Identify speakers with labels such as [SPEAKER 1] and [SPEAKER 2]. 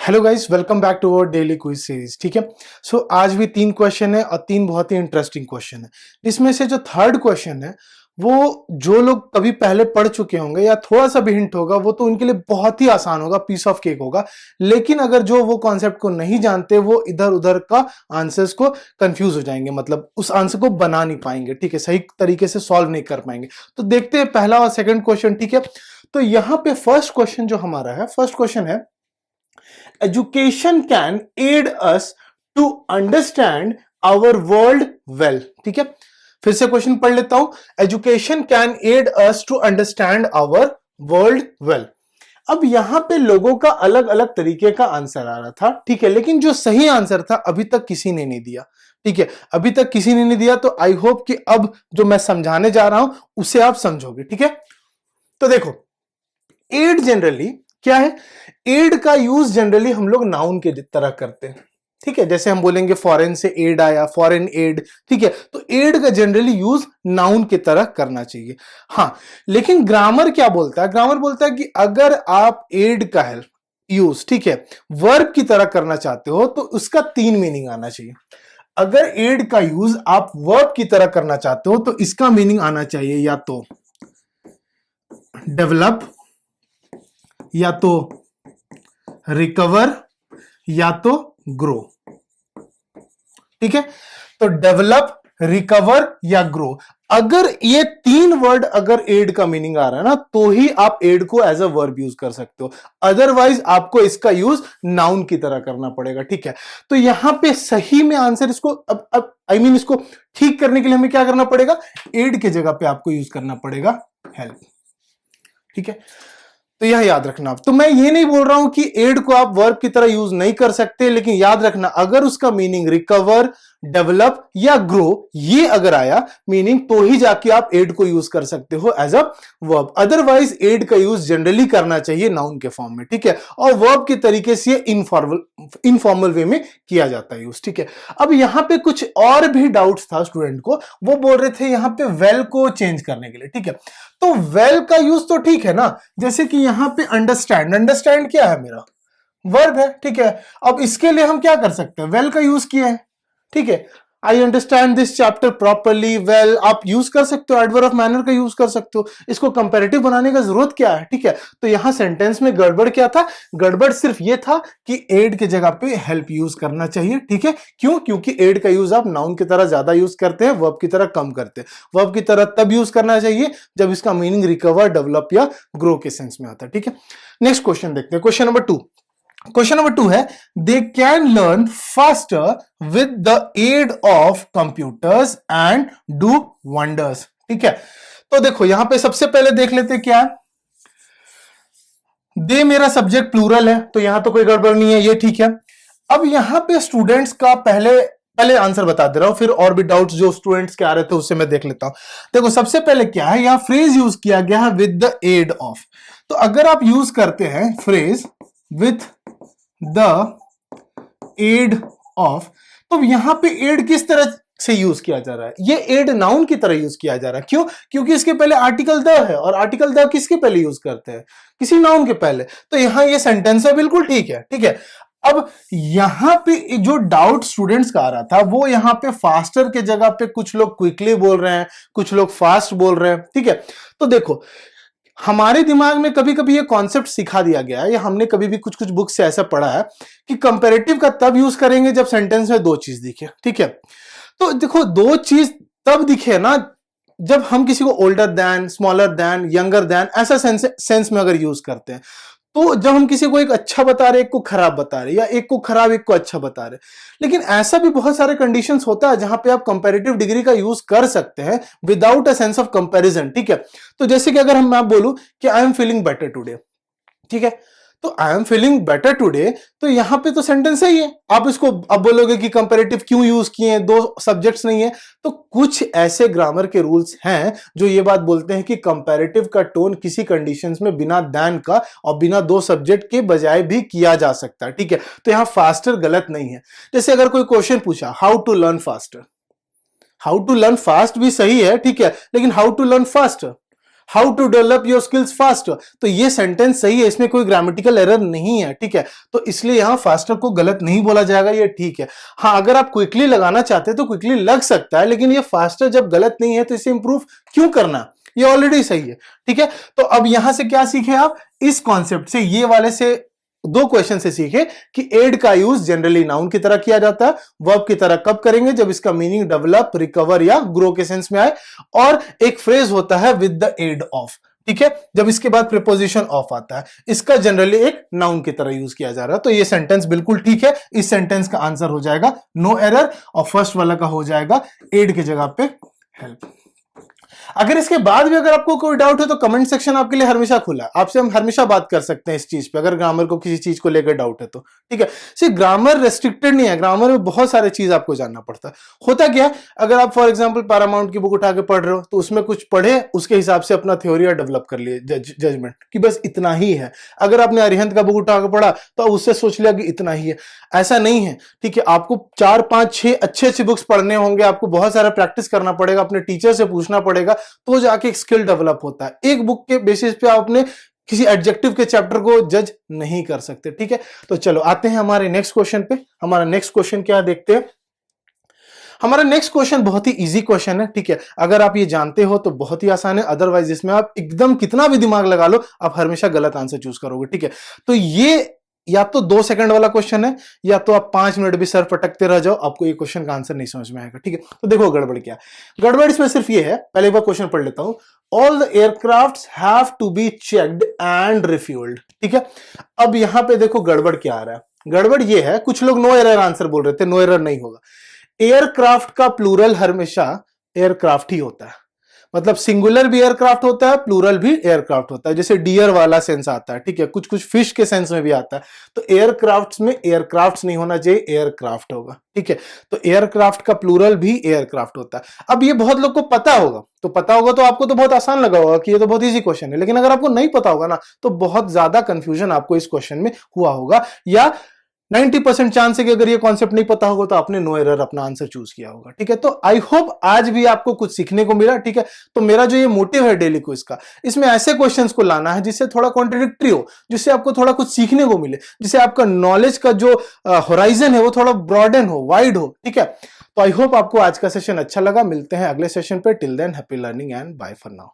[SPEAKER 1] Hello guys, welcome back to our daily quiz series. ठीक है, सो आज भी 3 क्वेश्चन है और 3 बहुत ही इंटरेस्टिंग क्वेश्चन है। इसमें से जो थर्ड क्वेश्चन है वो जो लोग कभी पहले पढ़ चुके होंगे या थोड़ा सा भी हिंट होगा वो तो उनके लिए बहुत ही आसान होगा, पीस ऑफ केक होगा। लेकिन अगर जो वो कॉन्सेप्ट को नहीं जानते वो इधर उधर का आंसर्स को कंफ्यूज हो जाएंगे, मतलब उस आंसर को बना नहीं पाएंगे। ठीक है, सही तरीके से सॉल्व नहीं कर पाएंगे। तो देखते हैं पहला और सेकंड क्वेश्चन। ठीक है, तो यहाँ पे फर्स्ट क्वेश्चन जो हमारा है, फर्स्ट क्वेश्चन है education can aid us to understand our world well। ठीक है, फिर से क्वेश्चन पढ़ लेता हूं। Education can aid us to understand our world well. अब यहां पे लोगों का अलग अलग तरीके का आंसर आ रहा था। ठीक है, लेकिन जो सही आंसर था अभी तक किसी ने नहीं दिया। ठीक है, अभी तक किसी ने नहीं दिया, तो आई होप कि अब जो मैं समझाने जा रहा हूं उसे आप समझोगे। ठीक है, तो देखो, एड जनरली क्या है? एड का यूज जनरली हम लोग नाउन के तरह करते हैं। ठीक है, जैसे हम बोलेंगे फॉरेन से एड आया, फॉरेन एड। ठीक है, तो एड का जनरली यूज नाउन की तरह करना चाहिए। हाँ, लेकिन ग्रामर क्या बोलता है? ग्रामर बोलता है कि अगर आप एड का हेल्प यूज, ठीक है, वर्ब की तरह करना चाहते हो तो उसका 3 मीनिंग आना चाहिए। अगर एड का यूज आप वर्ब की तरह करना चाहते हो तो इसका मीनिंग आना चाहिए या तो डेवलप, या तो रिकवर, या तो ग्रो। ठीक है, तो डेवलप, रिकवर या ग्रो, अगर ये 3 वर्ड अगर एड का मीनिंग आ रहा है ना तो ही आप एड को एज अ वर्ब यूज कर सकते हो, अदरवाइज आपको इसका यूज नाउन की तरह करना पड़ेगा। ठीक है, तो यहां पे सही में आंसर इसको अब इसको ठीक करने के लिए हमें क्या करना पड़ेगा? एड के जगह पे आपको यूज करना पड़ेगा हेल्प। ठीक है, तो यह याद रखना। तो मैं ये नहीं बोल रहा हूं कि एड को आप वर्ब की तरह यूज नहीं कर सकते, लेकिन याद रखना अगर उसका मीनिंग रिकवर, डेवलप या ग्रो ये अगर आया मीनिंग तो ही जाके आप एड को यूज कर सकते हो as a verb, otherwise aid का यूज जनरली करना चाहिए नाउन के फॉर्म में। ठीक है, और वर्ब के तरीके से इनफॉर्मल वे में किया जाता है यूज। ठीक है, अब यहां पे कुछ और भी डाउट्स था स्टूडेंट को, वो बोल रहे थे यहां पे वेल को चेंज करने के लिए। ठीक है, तो वेल का यूज तो ठीक है ना, जैसे कि यहां पे अंडरस्टैंड, अंडरस्टैंड क्या है? मेरा वर्ब है। ठीक है, अब इसके लिए हम क्या कर सकते हैं? वेल का यूज किया है। ठीक है, I understand this chapter properly well, आप यूज कर सकते हो, एडवर्ब ऑफ मैनर का यूज कर सकते हो। इसको कंपैरेटिव बनाने का जरूरत क्या है? ठीक है, तो यहां सेंटेंस में गड़बड़ क्या था? गड़बड़ सिर्फ ये था कि एड के जगह पे हेल्प यूज करना चाहिए। ठीक है, क्यों? क्योंकि एड का यूज आप नाउन की तरह ज्यादा यूज करते हैं, वर्ब की तरह कम करते हैं। वर्ब की तरह तब यूज करना चाहिए जब इसका मीनिंग रिकवर, डेवलप या ग्रो के सेंस में आता है। ठीक है, नेक्स्ट क्वेश्चन देखते हैं, क्वेश्चन नंबर 2। क्वेश्चन नंबर 2 है, they can learn faster with the aid of computers and do wonders. ठीक है, तो देखो यहां पे सबसे पहले देख लेते हैं क्या है। दे मेरा सब्जेक्ट प्लूरल है तो यहां तो कोई गड़बड़ नहीं है, ये ठीक है। अब यहां पे स्टूडेंट्स का पहले आंसर बता दे रहा हूं, फिर और भी डाउट्स जो स्टूडेंट्स के आ रहे थे उससे मैं देख लेता हूं। देखो सबसे पहले क्या है, यहां फ्रेज यूज किया गया है विद द एड ऑफ। तो अगर आप यूज करते हैं phrase with the aid of, तो यहां पे एड किस तरह से यूज किया जा रहा है? ये एड नाउन की तरह यूज किया जा रहा है। क्यों? क्योंकि इसके पहले आर्टिकल द है, और आर्टिकल द किसके पहले यूज करते हैं? किसी नाउन के पहले। तो यहां ये सेंटेंस है, बिल्कुल ठीक है। ठीक है, अब यहां पे जो डाउट स्टूडेंट्स का आ रहा था वो यहां पे फास्टर के जगह पे कुछ लोग क्विकली बोल रहे हैं, कुछ लोग फास्ट बोल रहे हैं। ठीक है, तो देखो हमारे दिमाग में कभी कभी ये कॉन्सेप्ट सिखा दिया गया है, या हमने कभी भी कुछ कुछ बुक से ऐसा पढ़ा है कि कंपैरेटिव का तब यूज करेंगे जब सेंटेंस में 2 चीज दिखे। ठीक है, तो देखो 2 चीज तब दिखे ना जब हम किसी को older than, smaller than, younger than ऐसा सेंस में अगर यूज करते हैं। तो जब हम किसी को एक अच्छा बता रहे, एक को खराब बता रहे, या एक को खराब एक को अच्छा बता रहे। लेकिन ऐसा भी बहुत सारे कंडीशंस होता है जहां पे आप कंपैरेटिव डिग्री का यूज कर सकते हैं without a sense of comparison. ठीक है, तो जैसे कि अगर मैं बोलूं कि I am feeling better today, ठीक है, तो I am feeling better today, तो यहां पे तो सेंटेंस सही है। आप इसको अब बोलोगे कि कंपैरेटिव क्यों यूज किए, 2 सब्जेक्ट्स नहीं है। तो कुछ ऐसे ग्रामर के रूल्स हैं जो ये बात बोलते हैं कि कंपैरेटिव का टोन किसी कंडीशंस में बिना दैन का और बिना 2 सब्जेक्ट के बजाय भी किया जा सकता है। ठीक है, तो यहां फास्टर गलत नहीं है। जैसे अगर कोई क्वेश्चन पूछा how to learn faster, how to learn fast भी सही है, ठीक है, लेकिन how to learn faster, how to develop your skills faster, तो ये सेंटेंस सही है, इसमें कोई ग्रामेटिकल एरर नहीं है, ठीक है। तो इसलिए यहां फास्टर को गलत नहीं बोला जाएगा, ये ठीक है। हाँ, अगर आप क्विकली लगाना चाहते हैं तो क्विकली लग सकता है, लेकिन ये फास्टर जब गलत नहीं है तो इसे इंप्रूव क्यों करना, ये ऑलरेडी सही है, ठीक है। तो अब यहां से क्या सीखे आप, इस कॉन्सेप्ट से, ये वाले से, दो क्वेश्चन से सीखे कि एड का यूज जनरली नाउन की तरह किया जाता है, वर्ब की तरह कब करेंगे, जब इसका मीनिंग डेवलप, रिकवर या ग्रो के सेंस में आए, और एक फ्रेज होता है विद द एड ऑफ, ठीक है, जब इसके बाद प्रीपोजिशन ऑफ आता है, इसका जनरली एक नाउन की तरह यूज किया जा रहा है। तो ये सेंटेंस बिल्कुल ठीक है, इस सेंटेंस का आंसर हो जाएगा नो एरर, और फर्स्ट वाला का हो जाएगा एड की जगह पे हेल्प। अगर इसके बाद भी अगर आपको कोई डाउट है तो कमेंट सेक्शन आपके लिए हमेशा खुला है, आपसे हम हमेशा बात कर सकते हैं इस चीज पे, अगर ग्रामर को किसी चीज को लेकर डाउट है तो, ठीक है। सिर्फ ग्रामर रेस्ट्रिक्टेड नहीं है, ग्रामर में बहुत सारे चीज आपको जानना पड़ता है। होता क्या, अगर आप फॉर एग्जांपल पैरामाउंट की बुक उठा के पढ़ रहे हो तो उसमें कुछ पढ़े, उसके हिसाब से अपना थ्योरी डेवलप कर लिए, जजमेंट कि बस इतना ही है। अगर आपने अरिहंत का बुक उठा के पढ़ा तो उससे सोच लिया कि इतना ही है, ऐसा नहीं है, ठीक है। आपको 4 5 6 अच्छे बुक्स पढ़ने होंगे, आपको बहुत सारा प्रैक्टिस करना पड़ेगा, अपने टीचर से पूछना पड़ेगा, तो जाके स्किल डेवलप होता है। एक बुक के बेसिस पे आप अपने किसी एडजेक्टिव के चैप्टर को जज नहीं कर सकते, ठीक है। तो चलो आते हैं हमारे नेक्स्ट क्वेश्चन पे। हमारा नेक्स्ट क्वेश्चन क्या देखते हैं। हमारा नेक्स्ट क्वेश्चन बहुत ही इजी क्वेश्चन है, ठीक है। अगर आप ये जानते हो तो बहुत ही आसान है, अदरवाइज इसमें आप एकदम कितना भी दिमाग लगा लो आप हमेशा गलत आंसर चूज करोगे, ठीक है। तो ये या तो 2 सेकंड वाला क्वेश्चन है, या तो आप 5 मिनट भी सर पटकते रह जाओ, आपको ये क्वेश्चन का आंसर नहीं समझ में आएगा, ठीक है। तो देखो गड़बड़ क्या, गड़बड़ इसमें सिर्फ ये है, पहले एक बार क्वेश्चन पढ़ लेता हूं। All the aircrafts have to be checked and refuelled, ठीक है। अब यहां पे देखो गड़बड़ क्या आ रहा है, गड़बड़ ये है, कुछ लोग नो एरर आंसर बोल रहे थे, नो एरर नहीं होगा। एयरक्राफ्ट का प्लूरल हमेशा एयरक्राफ्ट ही होता है, मतलब सिंगुलर भी एयरक्राफ्ट होता है, प्लूरल भी एयरक्राफ्ट होता है, जैसे डियर वाला सेंस आता है, ठीक है, कुछ कुछ फिश के सेंस में भी आता है। तो एयरक्राफ्ट्स में एयरक्राफ्ट्स नहीं होना चाहिए, एयरक्राफ्ट होगा, ठीक है। तो एयरक्राफ्ट का प्लूरल भी एयरक्राफ्ट होता है। अब ये बहुत लोग को पता होगा, तो पता होगा तो आपको तो बहुत आसान लगा होगा कि ये तो बहुत इजी क्वेश्चन है, लेकिन अगर आपको नहीं पता होगा ना तो बहुत ज्यादा कंफ्यूजन आपको इस क्वेश्चन में हुआ होगा, या 90% चांस है कि अगर ये कॉन्सेप्ट नहीं पता होगा तो आपने नो एरर अपना आंसर चूज किया होगा, ठीक है। तो आई होप आज भी आपको कुछ सीखने को मिला, ठीक है। तो मेरा जो ये मोटिव है डेली क्विज का, इसमें ऐसे क्वेश्चंस को लाना है जिससे थोड़ा कॉन्ट्रडिक्टरी हो, जिससे आपको थोड़ा कुछ सीखने को मिले, जिससे आपका नॉलेज का जो होराइजन है वो थोड़ा ब्रॉडन हो, वाइड हो, ठीक है। तो आई होप आपको आज का सेशन अच्छा लगा, मिलते हैं अगले सेशन पे। Till then happy learning and bye for now.